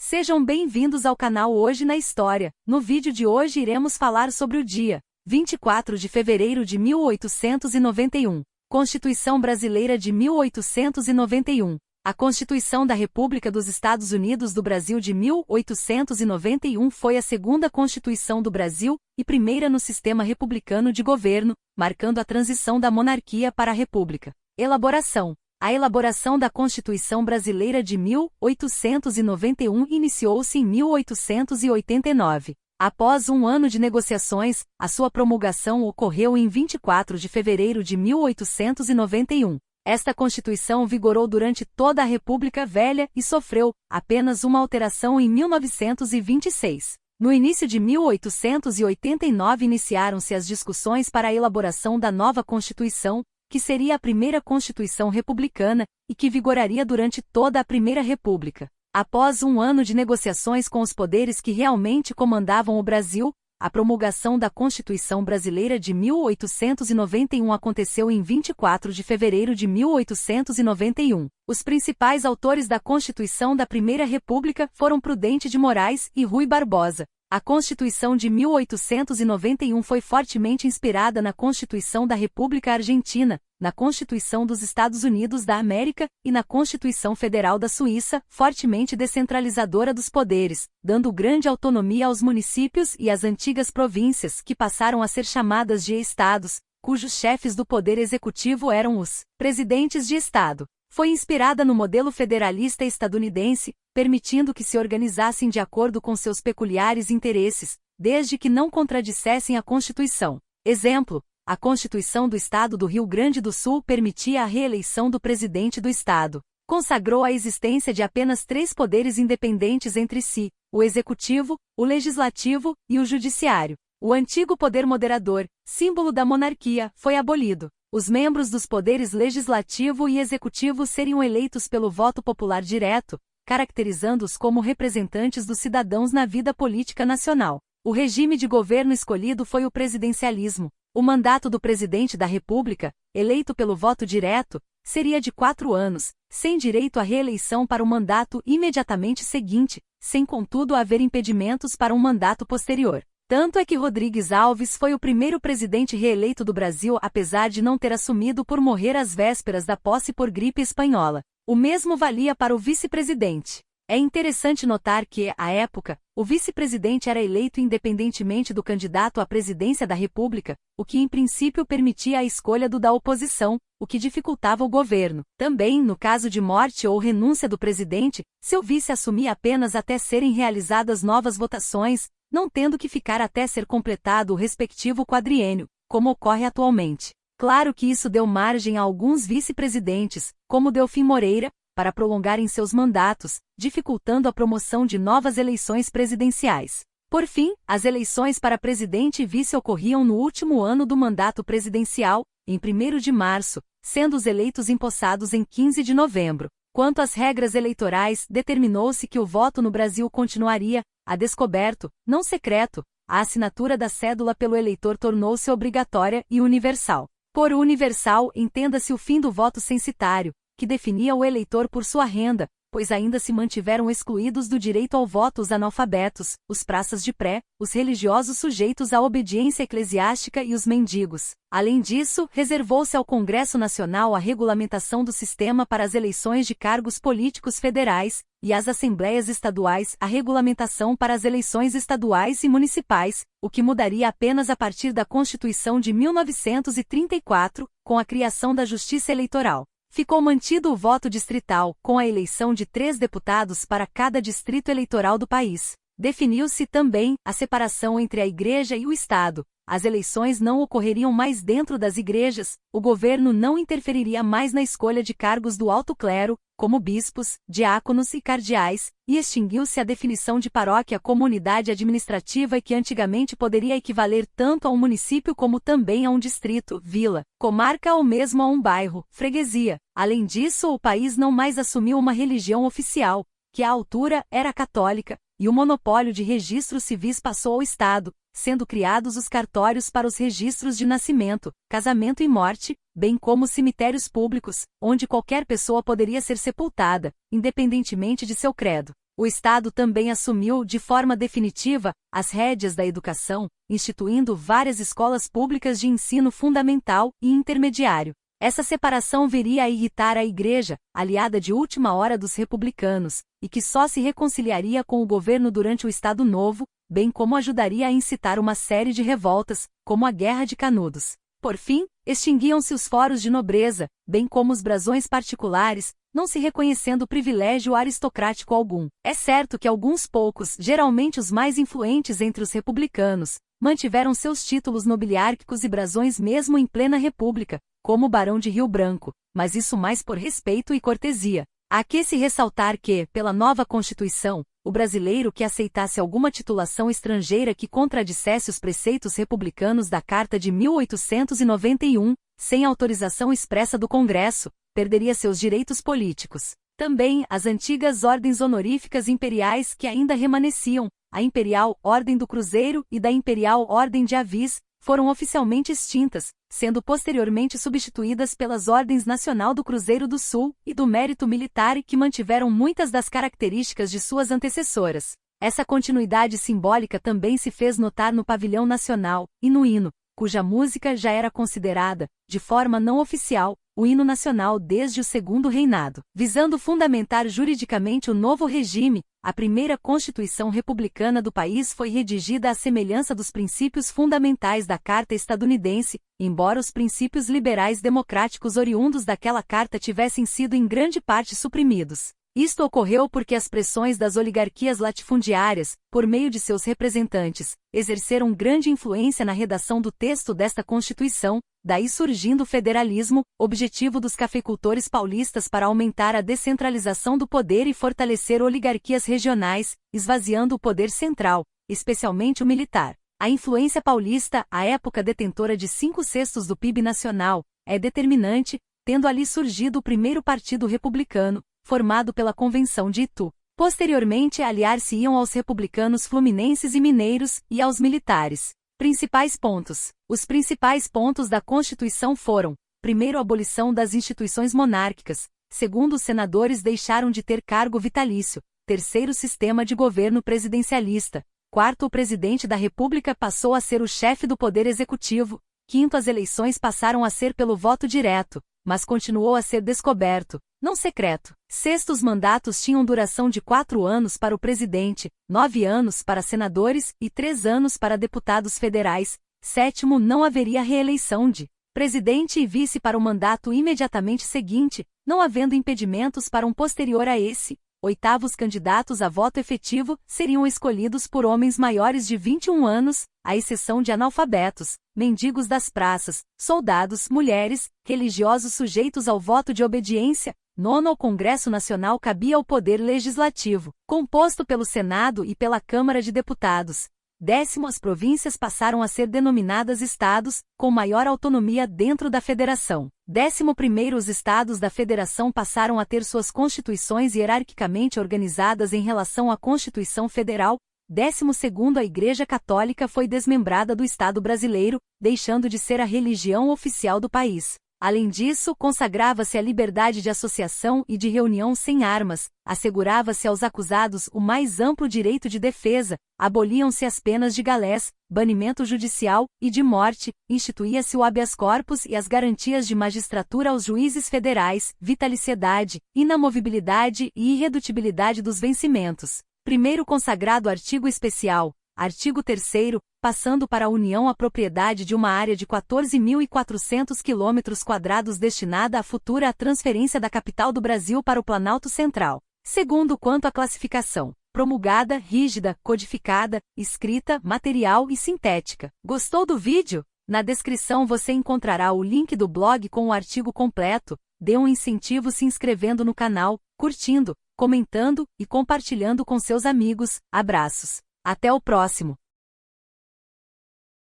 Sejam bem-vindos ao canal Hoje na História. No vídeo de hoje iremos falar sobre o dia 24 de fevereiro de 1891, Constituição Brasileira de 1891. A Constituição da República dos Estados Unidos do Brasil de 1891 foi a segunda Constituição do Brasil e primeira no sistema republicano de governo, marcando a transição da monarquia para a república. Elaboração. A elaboração da Constituição Brasileira de 1891 iniciou-se em 1889. Após um ano de negociações, a sua promulgação ocorreu em 24 de fevereiro de 1891. Esta Constituição vigorou durante toda a República Velha e sofreu apenas uma alteração em 1926. No início de 1889 iniciaram-se as discussões para a elaboração da nova Constituição, que seria a primeira Constituição republicana e que vigoraria durante toda a Primeira República. Após um ano de negociações com os poderes que realmente comandavam o Brasil, a promulgação da Constituição Brasileira de 1891 aconteceu em 24 de fevereiro de 1891. Os principais autores da Constituição da Primeira República foram Prudente de Moraes e Rui Barbosa. A Constituição de 1891 foi fortemente inspirada na Constituição da República Argentina, na Constituição dos Estados Unidos da América e na Constituição Federal da Suíça, fortemente descentralizadora dos poderes, dando grande autonomia aos municípios e às antigas províncias, que passaram a ser chamadas de estados, cujos chefes do poder executivo eram os presidentes de Estado. Foi inspirada no modelo federalista estadunidense, permitindo que se organizassem de acordo com seus peculiares interesses, desde que não contradissessem a Constituição. Exemplo: a Constituição do Estado do Rio Grande do Sul permitia a reeleição do presidente do Estado. Consagrou a existência de apenas 3 poderes independentes entre si: o Executivo, o Legislativo e o Judiciário. O antigo poder moderador, símbolo da monarquia, foi abolido. Os membros dos poderes legislativo e executivo seriam eleitos pelo voto popular direto, caracterizando-os como representantes dos cidadãos na vida política nacional. O regime de governo escolhido foi o presidencialismo. O mandato do presidente da República, eleito pelo voto direto, seria de 4 anos, sem direito à reeleição para o mandato imediatamente seguinte, sem contudo haver impedimentos para um mandato posterior. Tanto é que Rodrigues Alves foi o primeiro presidente reeleito do Brasil, apesar de não ter assumido por morrer às vésperas da posse por gripe espanhola. O mesmo valia para o vice-presidente. É interessante notar que, à época, o vice-presidente era eleito independentemente do candidato à presidência da República, o que em princípio permitia a escolha do da oposição, o que dificultava o governo. Também, no caso de morte ou renúncia do presidente, seu vice assumia apenas até serem realizadas novas votações, não tendo que ficar até ser completado o respectivo quadriênio, como ocorre atualmente. Claro que isso deu margem a alguns vice-presidentes, como Delfim Moreira, para prolongarem seus mandatos, dificultando a promoção de novas eleições presidenciais. Por fim, as eleições para presidente e vice ocorriam no último ano do mandato presidencial, em 1º de março, sendo os eleitos empossados em 15 de novembro. Quanto às regras eleitorais, determinou-se que o voto no Brasil continuaria, a descoberto, não secreto. A assinatura da cédula pelo eleitor tornou-se obrigatória e universal. Por universal, entenda-se o fim do voto censitário, que definia o eleitor por sua renda, pois ainda se mantiveram excluídos do direito ao voto os analfabetos, os praças de pré, os religiosos sujeitos à obediência eclesiástica e os mendigos. Além disso, reservou-se ao Congresso Nacional a regulamentação do sistema para as eleições de cargos políticos federais, e às assembleias estaduais a regulamentação para as eleições estaduais e municipais, o que mudaria apenas a partir da Constituição de 1934, com a criação da Justiça Eleitoral. Ficou mantido o voto distrital, com a eleição de 3 deputados para cada distrito eleitoral do país. Definiu-se também a separação entre a Igreja e o Estado. As eleições não ocorreriam mais dentro das igrejas, o governo não interferiria mais na escolha de cargos do alto clero, como bispos, diáconos e cardeais, e extinguiu-se a definição de paróquia como unidade administrativa e que antigamente poderia equivaler tanto a um município como também a um distrito, vila, comarca ou mesmo a um bairro, freguesia. Além disso, o país não mais assumiu uma religião oficial, que à altura era católica, e o monopólio de registros civis passou ao Estado, sendo criados os cartórios para os registros de nascimento, casamento e morte, bem como cemitérios públicos, onde qualquer pessoa poderia ser sepultada, independentemente de seu credo. O Estado também assumiu, de forma definitiva, as rédeas da educação, instituindo várias escolas públicas de ensino fundamental e intermediário. Essa separação viria a irritar a Igreja, aliada de última hora dos republicanos, e que só se reconciliaria com o governo durante o Estado Novo, bem como ajudaria a incitar uma série de revoltas, como a Guerra de Canudos. Por fim, extinguiam-se os fóruns de nobreza, bem como os brasões particulares, não se reconhecendo privilégio aristocrático algum. É certo que alguns poucos, geralmente os mais influentes entre os republicanos, mantiveram seus títulos nobiliárquicos e brasões mesmo em plena república, como o Barão de Rio Branco, mas isso mais por respeito e cortesia. Há que se ressaltar que, pela nova Constituição, o brasileiro que aceitasse alguma titulação estrangeira que contradissesse os preceitos republicanos da Carta de 1891, sem autorização expressa do Congresso, perderia seus direitos políticos. Também, as antigas ordens honoríficas imperiais que ainda remanesciam, a Imperial Ordem do Cruzeiro e da Imperial Ordem de Avis, foram oficialmente extintas, sendo posteriormente substituídas pelas Ordens Nacional do Cruzeiro do Sul e do Mérito Militar que mantiveram muitas das características de suas antecessoras. Essa continuidade simbólica também se fez notar no Pavilhão Nacional e no hino, cuja música já era considerada, de forma não oficial, o hino nacional desde o Segundo Reinado. Visando fundamentar juridicamente o novo regime, a primeira Constituição republicana do país foi redigida à semelhança dos princípios fundamentais da Carta estadunidense, embora os princípios liberais democráticos oriundos daquela carta tivessem sido em grande parte suprimidos. Isto ocorreu porque as pressões das oligarquias latifundiárias, por meio de seus representantes, exerceram grande influência na redação do texto desta Constituição, daí surgindo o federalismo, objetivo dos cafeicultores paulistas para aumentar a descentralização do poder e fortalecer oligarquias regionais, esvaziando o poder central, especialmente o militar. A influência paulista, à época detentora de 5/6 do PIB nacional, é determinante, tendo ali surgido o primeiro partido republicano, formado pela Convenção de Itu. Posteriormente aliar-se-iam aos republicanos fluminenses e mineiros, e aos militares. Principais pontos. Os principais pontos da Constituição foram: primeiro, a abolição das instituições monárquicas; segundo, os senadores deixaram de ter cargo vitalício; terceiro, sistema de governo presidencialista; quarto, o presidente da República passou a ser o chefe do poder executivo; quinto, as eleições passaram a ser pelo voto direto, mas continuou a ser descoberto, não secreto. Sexto, os mandatos tinham duração de 4 anos para o presidente, 9 anos para senadores e 3 anos para deputados federais. Sétimo, não haveria reeleição de presidente e vice para o mandato imediatamente seguinte, não havendo impedimentos para um posterior a esse. Oitavo, os candidatos a voto efetivo seriam escolhidos por homens maiores de 21 anos, à exceção de analfabetos, mendigos das praças, soldados, mulheres, religiosos sujeitos ao voto de obediência. Nono, ao Congresso Nacional cabia o poder legislativo, composto pelo Senado e pela Câmara de Deputados. Décimo, as províncias passaram a ser denominadas estados, com maior autonomia dentro da federação. 11º, os estados da federação passaram a ter suas constituições hierarquicamente organizadas em relação à Constituição Federal. 12º, a Igreja Católica foi desmembrada do Estado brasileiro, deixando de ser a religião oficial do país. Além disso, consagrava-se a liberdade de associação e de reunião sem armas, assegurava-se aos acusados o mais amplo direito de defesa, aboliam-se as penas de galés, banimento judicial e de morte, instituía-se o habeas corpus e as garantias de magistratura aos juízes federais, vitaliciedade, inamovibilidade e irredutibilidade dos vencimentos. Primeiro consagrado artigo especial. Artigo 3º, passando para a União a propriedade de uma área de 14.400 km² destinada à futura transferência da capital do Brasil para o Planalto Central. Segundo, quanto à classificação: promulgada, rígida, codificada, escrita, material e sintética. Gostou do vídeo? Na descrição você encontrará o link do blog com o artigo completo. Dê um incentivo se inscrevendo no canal, curtindo, comentando e compartilhando com seus amigos. Abraços. Até o próximo!